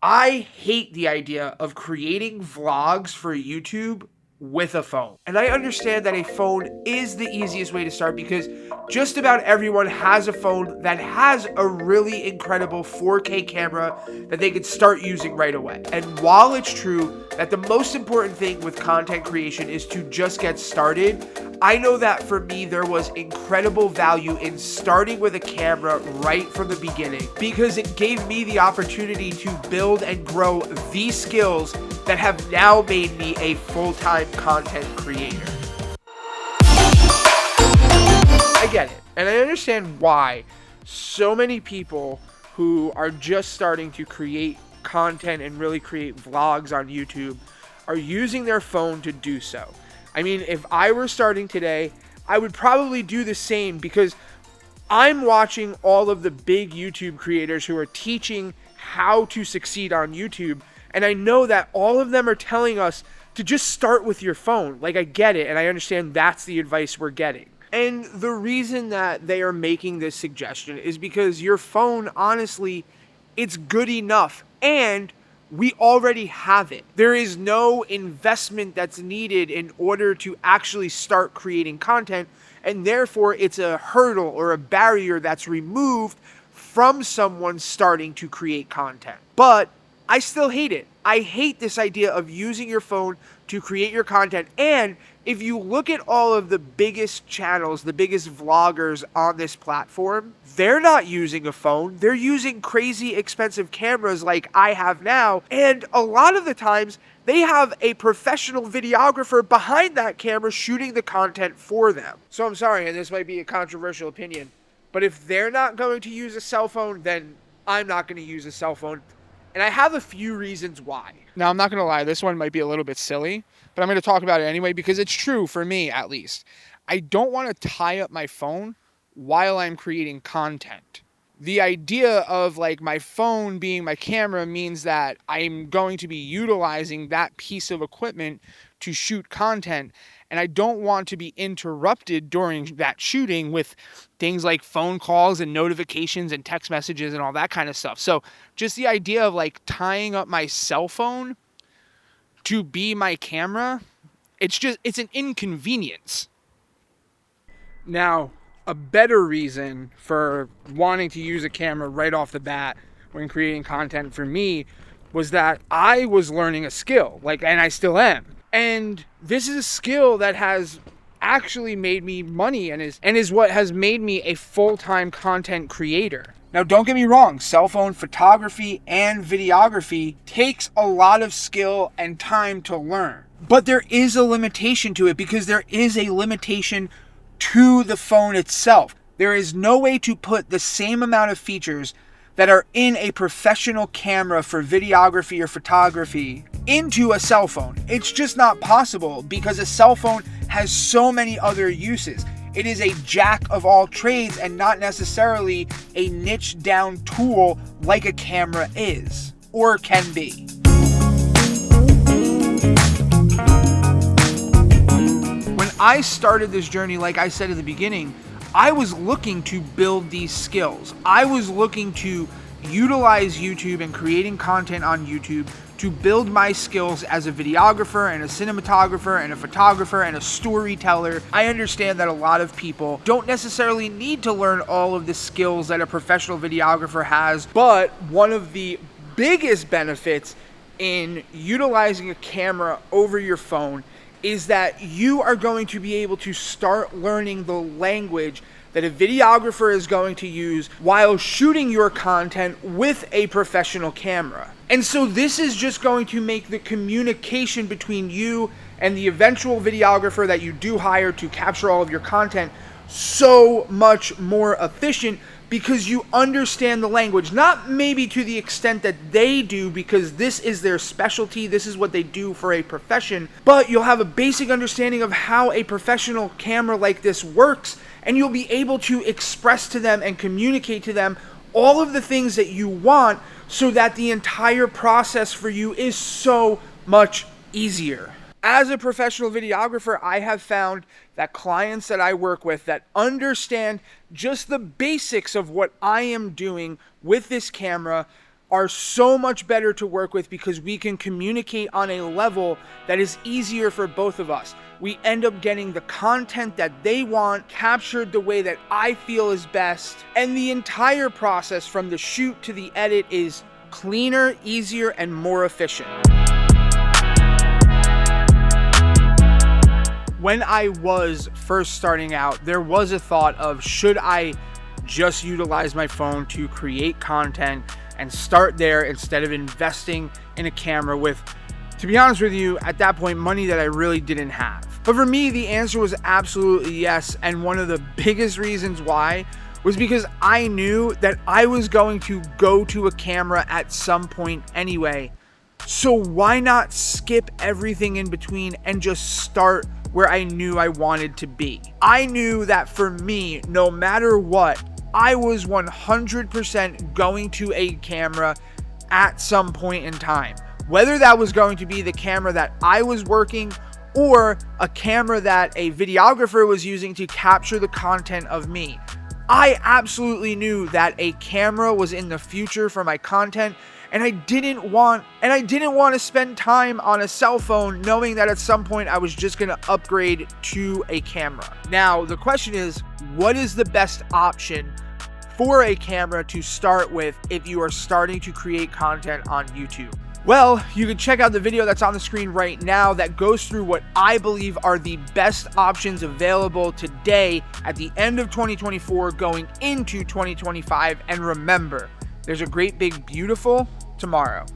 I hate the idea of creating vlogs for YouTube with a phone. And I understand that a phone is the easiest way to start because just about everyone has a phone that has a really incredible 4K camera that they could start using right away. And while it's true that the most important thing with content creation is to just get started, I know that for me, there was incredible value in starting with a camera right from the beginning because it gave me the opportunity to build and grow these skills that have now made me a full-time content creator. I get it, and I understand why so many people who are just starting to create content and really create vlogs on YouTube are using their phone to do so. I mean, if I were starting today, I would probably do the same because I'm watching all of the big YouTube creators who are teaching how to succeed on YouTube, and I know that all of them are telling us to just start with your phone. Like, I get it, and I understand that's the advice we're getting. And the reason that they are making this suggestion is because your phone, honestly, it's good enough, and we already have it. There is no investment that's needed in order to actually start creating content, and therefore it's a hurdle or a barrier that's removed from someone starting to create content. But I still hate it. I hate this idea of using your phone to create your content. And if you look at all of the biggest channels, the biggest vloggers on this platform, they're not using a phone. They're using crazy expensive cameras like I have now. And a lot of the times, they have a professional videographer behind that camera shooting the content for them. So I'm sorry, and this might be a controversial opinion, but if they're not going to use a cell phone, then I'm not going to use a cell phone. And I have a few reasons why. Now, I'm not going to lie, this one might be a little bit silly, but I'm going to talk about it anyway because it's true for me, at least. I don't want to tie up my phone while I'm creating content. The idea of like my phone being my camera means that I'm going to be utilizing that piece of equipment to shoot content, and I don't want to be interrupted during that shooting with things like phone calls and notifications and text messages and all that kind of stuff. So just the idea of like tying up my cell phone to be my camera, it's an inconvenience. Now, a better reason for wanting to use a camera right off the bat when creating content for me was that I was learning a skill, and I still am. And this is a skill that has actually made me money and is what has made me a full-time content creator. Now, don't get me wrong, cell phone photography and videography takes a lot of skill and time to learn. But there is a limitation to it because there is a limitation to the phone itself. There is no way to put the same amount of features that are in a professional camera for videography or photography into a cell phone. It's just not possible because a cell phone has so many other uses. It is a jack of all trades and not necessarily a niche down tool like a camera is or can be. When I started this journey, like I said at the beginning, I was looking to build these skills. I was looking to utilize YouTube and creating content on YouTube to build my skills as a videographer and a cinematographer and a photographer and a storyteller. I understand that a lot of people don't necessarily need to learn all of the skills that a professional videographer has, but one of the biggest benefits in utilizing a camera over your phone is that you are going to be able to start learning the language that a videographer is going to use while shooting your content with a professional camera. And so this is just going to make the communication between you and the eventual videographer that you do hire to capture all of your content so much more efficient because you understand the language, not maybe to the extent that they do because this is their specialty, this is what they do for a profession, but you'll have a basic understanding of how a professional camera like this works, and you'll be able to express to them and communicate to them all of the things that you want so that the entire process for you is so much easier. As a professional videographer, I have found that clients that I work with that understand just the basics of what I am doing with this camera are so much better to work with because we can communicate on a level that is easier for both of us. We end up getting the content that they want, captured the way that I feel is best, and the entire process from the shoot to the edit is cleaner, easier, and more efficient. When I was first starting out, there was a thought of, should I just utilize my phone to create content and start there instead of investing in a camera with, to be honest with you, at that point, money that I really didn't have. But for me, the answer was absolutely yes. And one of the biggest reasons why was because I knew that I was going to go to a camera at some point anyway. So why not skip everything in between and just start where I knew I wanted to be? I knew that for me, no matter what, I was 100% going to a camera at some point in time. Whether that was going to be the camera that I was working or a camera that a videographer was using to capture the content of me. I absolutely knew that a camera was in the future for my content, and I didn't want to spend time on a cell phone knowing that at some point I was just going to upgrade to a camera. Now, the question is, what is the best option for a camera to start with if you are starting to create content on YouTube? Well, you can check out the video that's on the screen right now that goes through what I believe are the best options available today at the end of 2024 going into 2025. And remember, there's a great big beautiful tomorrow.